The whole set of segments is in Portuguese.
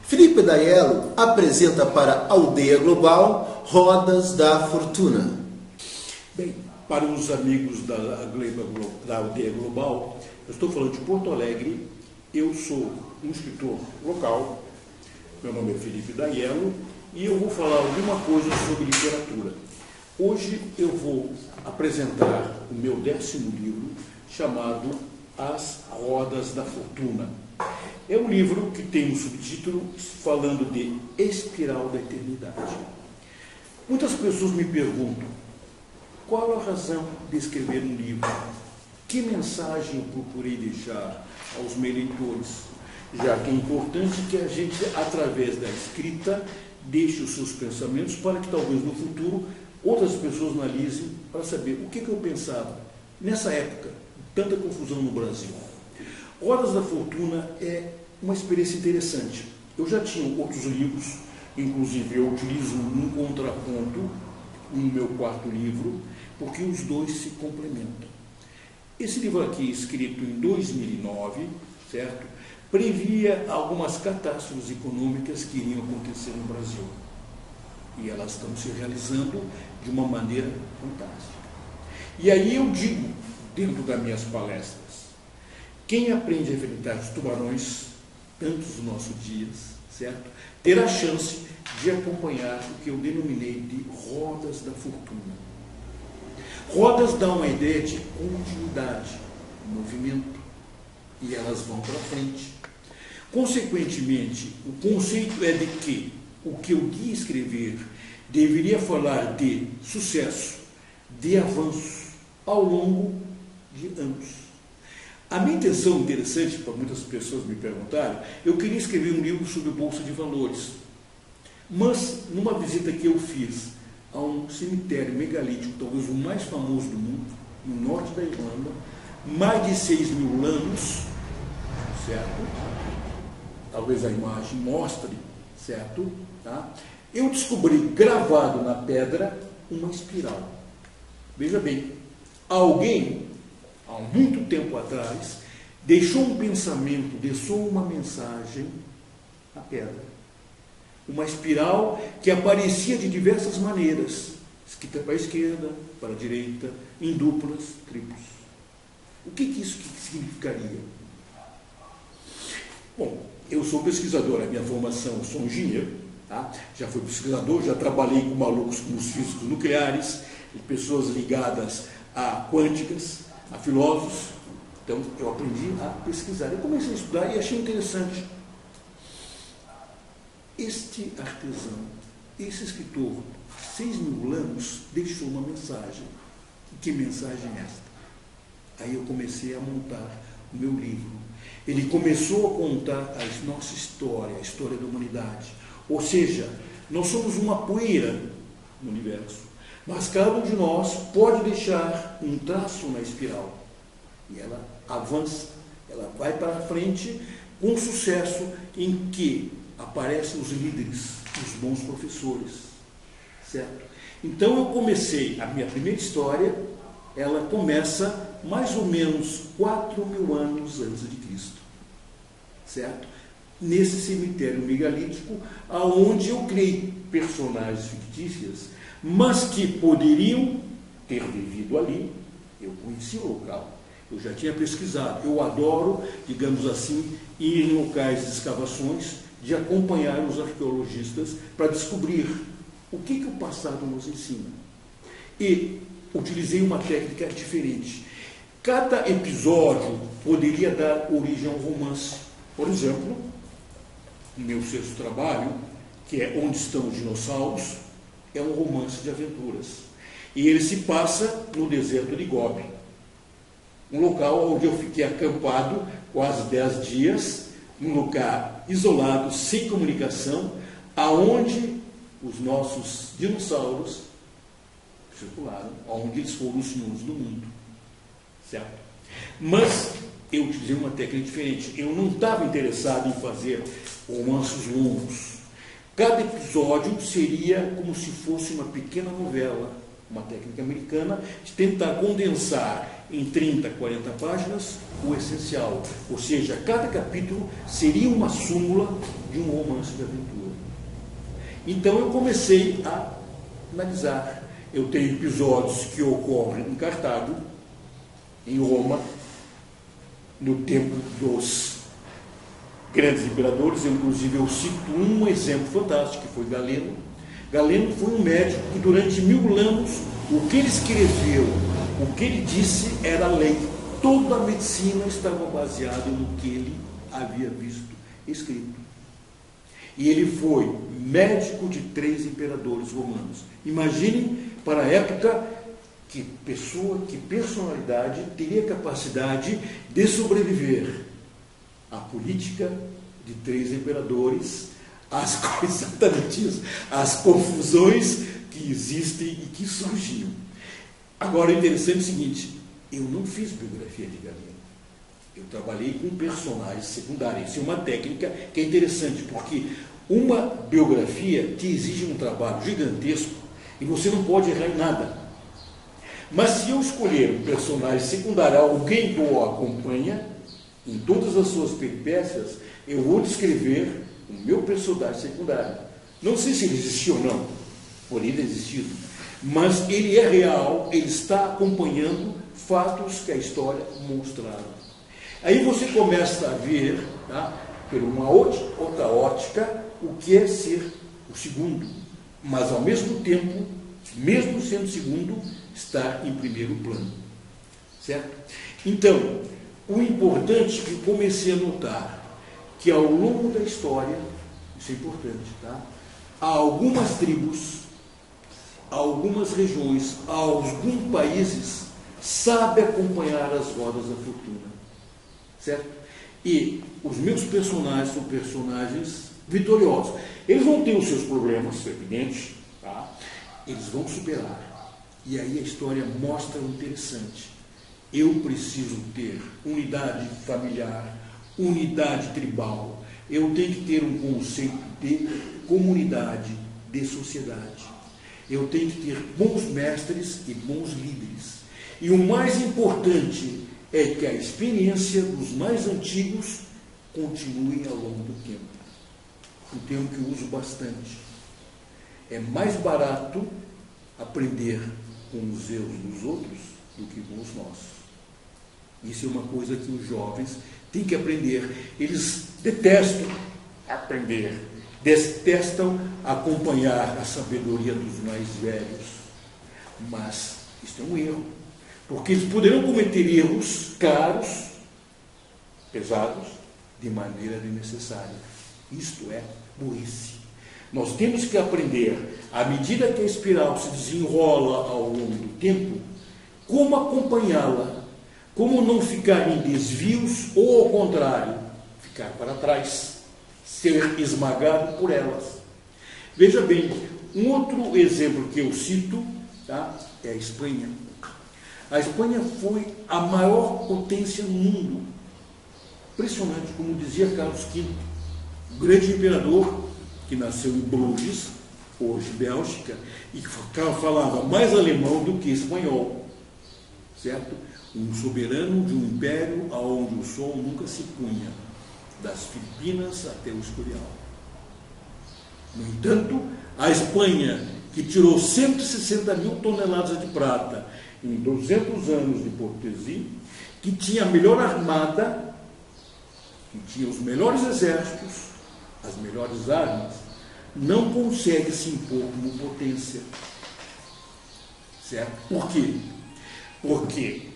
Felipe D'Aiello apresenta para a Aldeia Global Rodas da Fortuna. Bem, para os amigos da Aldeia Global, eu estou falando de Porto Alegre, eu sou um escritor local, meu nome é Felipe D'Aiello e eu vou falar alguma coisa sobre literatura. Hoje eu vou apresentar o meu 10º livro, chamado As Rodas da Fortuna. É um livro que tem um subtítulo falando de Espiral da Eternidade. Muitas pessoas me perguntam, qual a razão de escrever um livro? Que mensagem eu procurei deixar aos meus leitores? Já que é importante que a gente, através da escrita, deixe os seus pensamentos para que talvez no futuro outras pessoas analisem para saber o que eu pensava nessa época, tanta confusão no Brasil. Rodas da Fortuna é uma experiência interessante. Eu já tinha outros livros, inclusive eu utilizo um contraponto no meu 4º livro, porque os dois se complementam. Esse livro aqui, escrito em 2009, certo? Previa algumas catástrofes econômicas que iriam acontecer no Brasil. E elas estão se realizando de uma maneira fantástica. E aí eu digo, dentro das minhas palestras, quem aprende a enfrentar os tubarões, tantos dos nossos dias, certo? Terá a chance de acompanhar o que eu denominei de rodas da fortuna. Rodas dão uma ideia de continuidade, movimento, e elas vão para frente. Consequentemente, o conceito é de que o que eu ia escrever deveria falar de sucesso, de avanço, ao longo de anos. A minha intenção, interessante para muitas pessoas me perguntaram, eu queria escrever um livro sobre Bolsa de Valores. Mas, numa visita que eu fiz a um cemitério megalítico, talvez o mais famoso do mundo, no norte da Irlanda, mais de 6.000 anos, certo? Talvez a imagem mostre, certo? Tá? Eu descobri gravado na pedra uma espiral. Veja bem, alguém, há muito tempo atrás, deixou um pensamento, deixou uma mensagem na pedra. Uma espiral que aparecia de diversas maneiras, escrita para a esquerda, para a direita, em duplas, triplos. O que isso significaria? Bom, eu sou pesquisador, a minha formação, eu sou engenheiro, tá? Já fui pesquisador, já trabalhei com malucos como os físicos nucleares, e pessoas ligadas a quânticas, a filósofos. Então, eu aprendi a pesquisar. Eu comecei a estudar e achei interessante. Este artesão, esse escritor, 6.000 anos, deixou uma mensagem. Que mensagem é esta? Aí eu comecei a montar o meu livro. Ele começou a contar a nossa história, a história da humanidade. Ou seja, nós somos uma poeira no universo. Mas cada um de nós pode deixar um traço na espiral. E ela avança, ela vai para frente com sucesso em que aparecem os líderes, os bons professores. Certo? Então eu comecei, a minha primeira história, ela começa mais ou menos 4.000 anos antes de Cristo. Certo? Nesse cemitério megalítico, aonde eu criei personagens fictícias, mas que poderiam ter vivido ali. Eu conheci o local, eu já tinha pesquisado. Eu adoro, digamos assim, ir em locais de escavações, de acompanhar os arqueologistas para descobrir o que o passado nos ensina. E utilizei uma técnica diferente. Cada episódio poderia dar origem a um romance. Por exemplo, o meu 6º trabalho, que é Onde Estão os Dinossauros, é um romance de aventuras. E ele se passa no deserto de Gobi, um local onde eu fiquei acampado quase 10 dias, um lugar isolado, sem comunicação, aonde os nossos dinossauros circularam, aonde eles foram os senhores do mundo. Certo? Mas eu utilizei uma técnica diferente. Eu não estava interessado em fazer romances longos. Cada episódio seria como se fosse uma pequena novela, uma técnica americana de tentar condensar em 30, 40 páginas o essencial. Ou seja, cada capítulo seria uma súmula de um romance de aventura. Então eu comecei a analisar. Eu tenho episódios que ocorrem em Cartago, em Roma, no tempo dos grandes imperadores. Inclusive eu cito um exemplo fantástico, que foi Galeno. Galeno foi um médico que durante 1000 anos, o que ele escreveu, o que ele disse era lei. Toda a medicina estava baseada no que ele havia visto escrito. E ele foi médico de 3 imperadores romanos. Imaginem, para a época, que pessoa, que personalidade teria capacidade de sobreviver à política de 3 imperadores, exatamente isso, as confusões que existem e que surgiam. Agora, o interessante é o seguinte: eu não fiz biografia de Galeno. Eu trabalhei com personagens secundários. Isso é uma técnica que é interessante, porque uma biografia te exige um trabalho gigantesco e você não pode errar em nada. Mas se eu escolher um personagem secundário, alguém que o acompanha em todas as suas peripécias, eu vou descrever o meu personagem secundário. Não sei se ele existiu ou não, poderia ter existido, mas ele é real, ele está acompanhando fatos que a história mostraram. Aí você começa a ver, tá, por uma outra ótica, o que é ser o segundo, mas ao mesmo tempo, mesmo sendo segundo, estar em primeiro plano. Certo? Então, o importante é que comecei a notar que ao longo da história, isso é importante, tá? Há algumas tribos, algumas regiões, alguns países sabem acompanhar as rodas da fortuna. Certo? E os meus personagens são personagens vitoriosos. Eles vão ter os seus problemas, evidentes, tá? Eles vão superar. E aí a história mostra o interessante. Eu preciso ter unidade familiar, unidade tribal. Eu tenho que ter um conceito de comunidade, de sociedade. Eu tenho que ter bons mestres e bons líderes. E o mais importante é que a experiência dos mais antigos continue ao longo do tempo. Um termo que eu uso bastante. É mais barato aprender com os erros dos outros do que com os nossos. Isso é uma coisa que os jovens têm que aprender. Eles detestam aprender, detestam acompanhar a sabedoria dos mais velhos. Mas isso é um erro, porque eles poderão cometer erros caros, pesados, de maneira desnecessária. Isto é burrice. Nós temos que aprender, à medida que a espiral se desenrola ao longo do tempo, como acompanhá-la, como não ficar em desvios ou, ao contrário, ficar para trás, ser esmagado por elas. Veja bem, um outro exemplo que eu cito, tá, é a Espanha. A Espanha foi a maior potência no mundo. Impressionante, como dizia Carlos V, o grande imperador que nasceu em Bruges, hoje Bélgica, e que falava mais alemão do que espanhol. Certo? Um soberano de um império aonde o sol nunca se punha, das Filipinas até o Escorial. No entanto, a Espanha, que tirou 160 mil toneladas de prata em 200 anos de cortesia, que tinha a melhor armada, que tinha os melhores exércitos, as melhores armas, não consegue se impor como potência. Certo? Por quê? Porque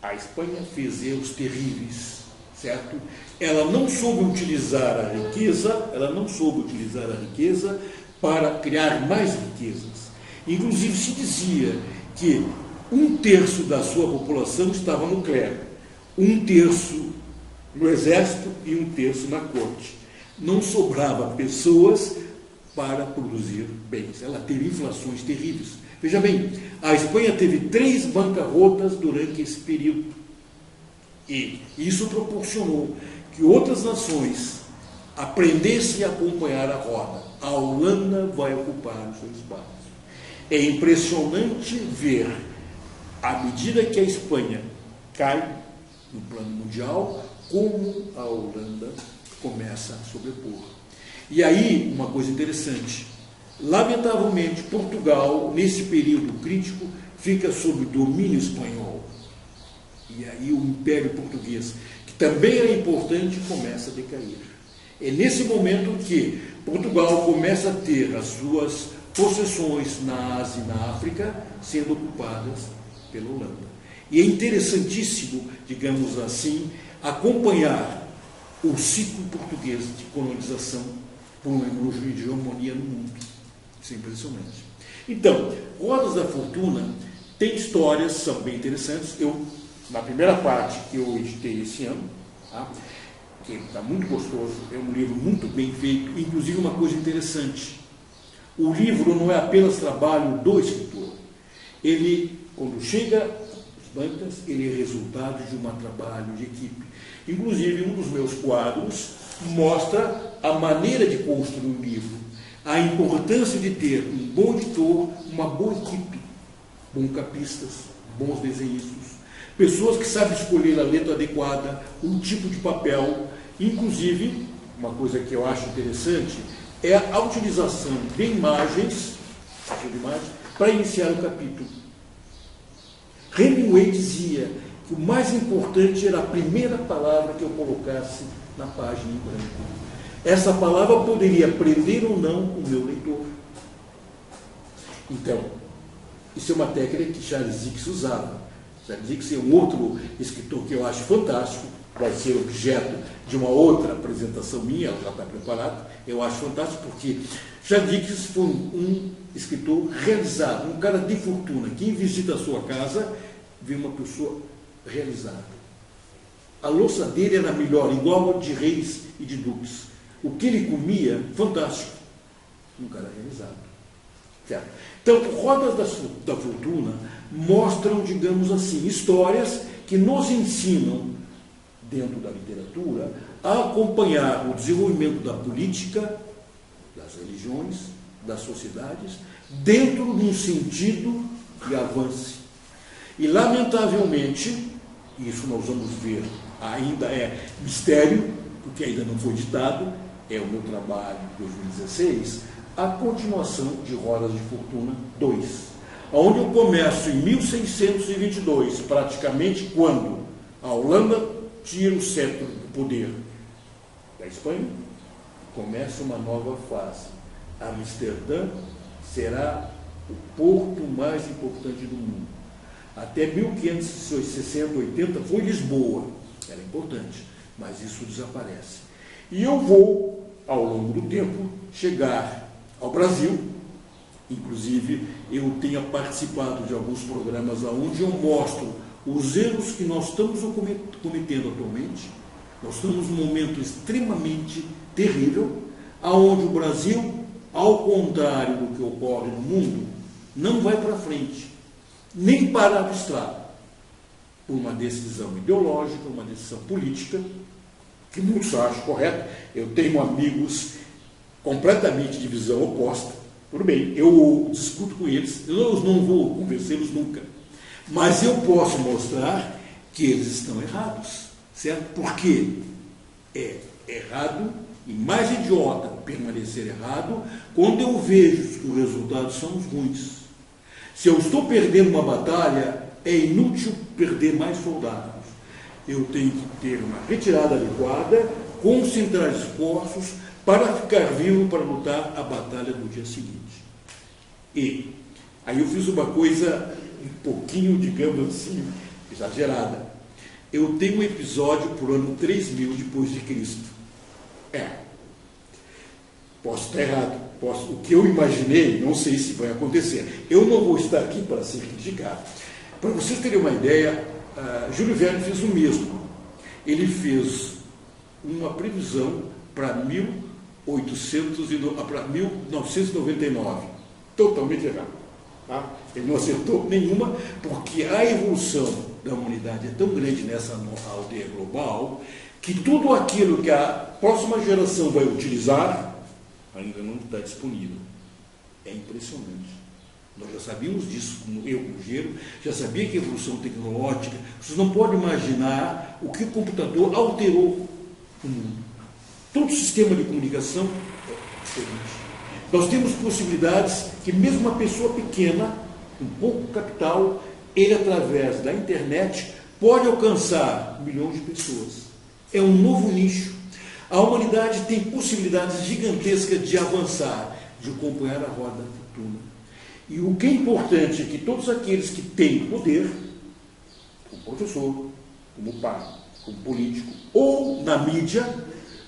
a Espanha fez erros terríveis, certo? Ela não soube utilizar a riqueza, para criar mais riquezas. Inclusive se dizia que 1/3 da sua população estava no clero, 1/3 no exército e 1/3 na corte. Não sobrava pessoas para produzir bens. Ela teve inflações terríveis. Veja bem, a Espanha teve 3 bancarrotas durante esse período. E isso proporcionou que outras nações aprendessem a acompanhar a roda. A Holanda vai ocupar o seu espaço. É impressionante ver, à medida que a Espanha cai no plano mundial, como a Holanda começa a sobrepor. E aí, uma coisa interessante, lamentavelmente, Portugal, nesse período crítico, fica sob domínio espanhol. E aí o Império Português, que também era importante, começa a decair. É nesse momento que Portugal começa a ter as suas possessões na Ásia e na África sendo ocupadas pela Holanda. E é interessantíssimo, digamos assim, acompanhar o ciclo português de colonização por uma hegemonia no mundo. Isso é impressionante. Então, Rodas da Fortuna tem histórias, são bem interessantes. Na primeira parte que eu editei esse ano, tá? Que está muito gostoso, é um livro muito bem feito, inclusive uma coisa interessante. O livro não é apenas trabalho do escritor. Ele, quando chega às bancas, ele é resultado de um trabalho de equipe. Inclusive, um dos meus quadros mostra a maneira de construir um livro, a importância de ter um bom editor, uma boa equipe, bons capistas, bons desenhistas, pessoas que sabem escolher a letra adequada, um tipo de papel. Inclusive, uma coisa que eu acho interessante é a utilização de imagens para iniciar o capítulo. Hemingway dizia que o mais importante era a primeira palavra que eu colocasse na página em branco. Essa palavra poderia prender ou não o meu leitor. Então, isso é uma técnica que Charles Dickens usava. Charles Dickens é um outro escritor que eu acho fantástico, vai ser objeto de uma outra apresentação minha, ela já está preparada. Eu acho fantástico porque Charles Dickens foi um escritor realizado, um cara de fortuna. Quem visita a sua casa vê uma pessoa realizada. A louça dele era melhor, igual a de reis e de duques. O que ele comia, fantástico. Um cara realizado. Certo? Então, Rodas da Fortuna mostram, digamos assim, histórias que nos ensinam, dentro da literatura, a acompanhar o desenvolvimento da política, das religiões, das sociedades, dentro de um sentido de avanço. E, lamentavelmente, isso nós vamos ver, ainda é mistério, porque ainda não foi ditado, é o meu trabalho de 2016, a continuação de Rodas de Fortuna 2, onde eu começo em 1622, praticamente quando a Holanda tira o cetro do poder da Espanha, começa uma nova fase. Amsterdã será o porto mais importante do mundo. Até 1560, 80 foi Lisboa, era importante, mas isso desaparece. E eu vou, ao longo do tempo, chegar ao Brasil. Inclusive, eu tenho participado de alguns programas onde eu mostro os erros que nós estamos cometendo atualmente. Nós estamos num momento extremamente terrível, onde o Brasil, ao contrário do que ocorre no mundo, não vai para frente, nem para o estrado, por uma decisão ideológica, uma decisão política, que muitos acham correta. Eu tenho amigos completamente de visão oposta. Tudo bem, eu discuto com eles, eu não vou convencê-los nunca, mas eu posso mostrar que eles estão errados, certo? Porque é errado e mais idiota permanecer errado quando eu vejo que os resultados são os ruins. Se eu estou perdendo uma batalha, é inútil perder mais soldados. Eu tenho que ter uma retirada adequada, concentrar esforços para ficar vivo para lutar a batalha do dia seguinte. E aí eu fiz uma coisa um pouquinho, digamos assim, exagerada. Eu tenho um episódio por ano 3000 depois de Cristo. Posso estar errado. O que eu imaginei, não sei se vai acontecer. Eu não vou estar aqui para ser criticado. Para vocês terem uma ideia, Júlio Verne fez o mesmo. Ele fez uma previsão para 1999. Totalmente errado. Tá? Ele não acertou nenhuma, porque a evolução da humanidade é tão grande nessa aldeia global que tudo aquilo que a próxima geração vai utilizar ainda não está disponível. É impressionante. Nós já sabíamos disso, como eu, como engenheiro, já sabia que a evolução tecnológica, vocês não podem imaginar o que o computador alterou o mundo. Todo o sistema de comunicação é diferente. Nós temos possibilidades que mesmo uma pessoa pequena, com pouco capital, ele através da internet pode alcançar milhões de pessoas. É um novo nicho. A humanidade tem possibilidades gigantescas de avançar, de acompanhar a roda da fortuna. E o que é importante é que todos aqueles que têm poder, como professor, como pai, como político, ou na mídia,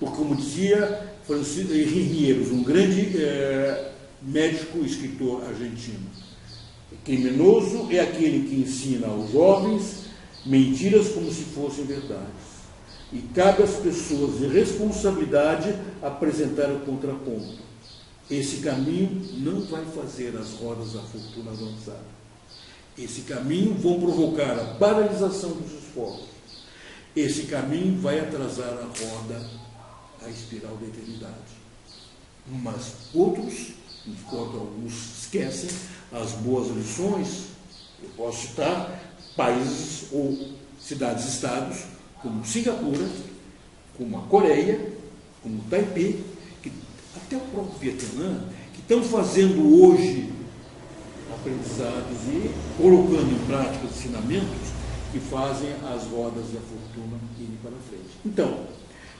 porque como dizia Francisco Rinieros, um grande médico e escritor argentino, criminoso é aquele que ensina aos jovens mentiras como se fossem verdades. E cabe às pessoas de responsabilidade apresentar o contraponto. Esse caminho não vai fazer as rodas da fortuna avançar. Esse caminho vai provocar a paralisação dos esforços. Esse caminho vai atrasar a roda, a espiral da eternidade. Mas outros, enquanto alguns esquecem as boas lições, eu posso citar países ou cidades-estados, como Singapura, como a Coreia, como Taipei, que, até o próprio Vietnã, que estão fazendo hoje aprendizados e colocando em prática os ensinamentos que fazem as rodas da fortuna irem para frente. Então,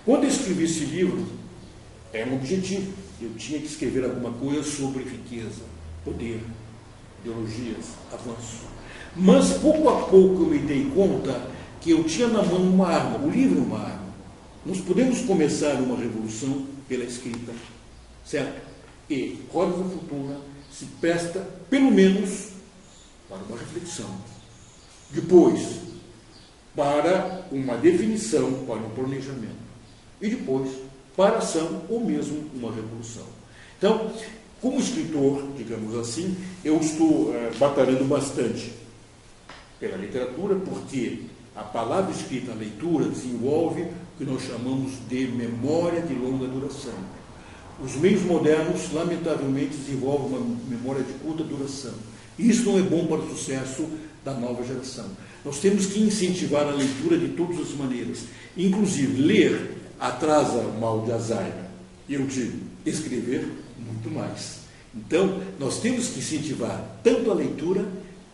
quando eu escrevi esse livro, era um objetivo. Eu tinha que escrever alguma coisa sobre riqueza, poder, ideologias, avanço. Mas, pouco a pouco, eu me dei conta que eu tinha na mão uma arma. O livro é uma arma. Nós podemos começar uma revolução pela escrita, certo? E Rodas da Fortuna se presta, pelo menos, para uma reflexão. Depois, para uma definição, para um planejamento. E depois, para a ação ou mesmo uma revolução. Então, como escritor, digamos assim, eu estou batalhando bastante pela literatura, porque a palavra escrita, a leitura, desenvolve o que nós chamamos de memória de longa duração. Os meios modernos, lamentavelmente, desenvolvem uma memória de curta duração. E isso não é bom para o sucesso da nova geração. Nós temos que incentivar a leitura de todas as maneiras. Inclusive, ler atrasa o mal de Alzheimer. E eu digo, escrever muito mais. Então, nós temos que incentivar tanto a leitura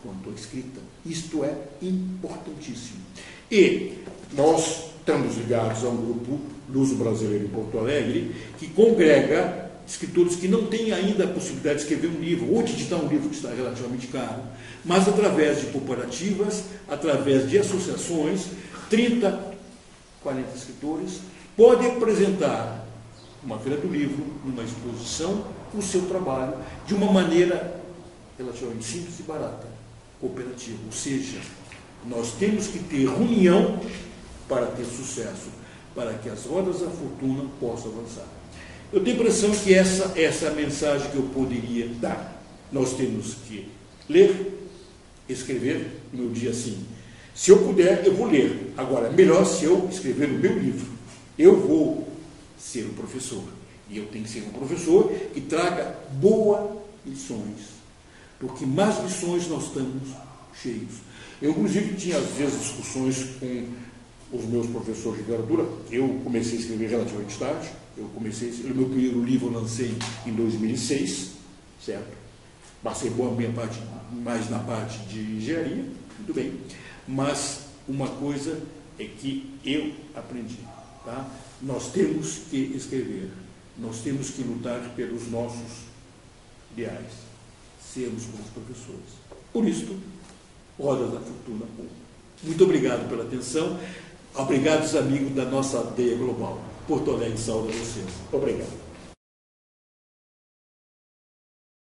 quanto a escrita. Isto é importantíssimo. E nós estamos ligados a um grupo luso brasileiro em Porto Alegre que congrega escritores que não têm ainda a possibilidade de escrever um livro, ou de editar um livro que está relativamente caro, mas através de cooperativas, através de associações, 30, 40 escritores, podem apresentar uma feira do livro, numa exposição, o seu trabalho, de uma maneira relativamente simples e barata, cooperativa. Ou seja, nós temos que ter união para ter sucesso, para que as rodas da fortuna possam avançar. Eu tenho a impressão que essa é a mensagem que eu poderia dar. Nós temos que ler, escrever, no meu dia assim. Se eu puder, eu vou ler. Agora, melhor se eu escrever o meu livro. Eu vou ser um professor. E eu tenho que ser um professor que traga boas lições. Porque mais lições nós estamos cheios. Eu, inclusive, tinha às vezes discussões com os meus professores de literatura. Eu comecei a escrever relativamente tarde. O meu primeiro livro eu lancei em 2006, certo? Passei boa minha parte, mais na parte de engenharia, muito bem. Mas uma coisa é que eu aprendi, tá? Nós temos que escrever, nós temos que lutar pelos nossos ideais, sermos bons professores. Por isso, Rodas da Fortuna. Muito obrigado pela atenção. Obrigado, amigos da nossa aldeia global. Porto Alegre, saúde a vocês. Obrigado.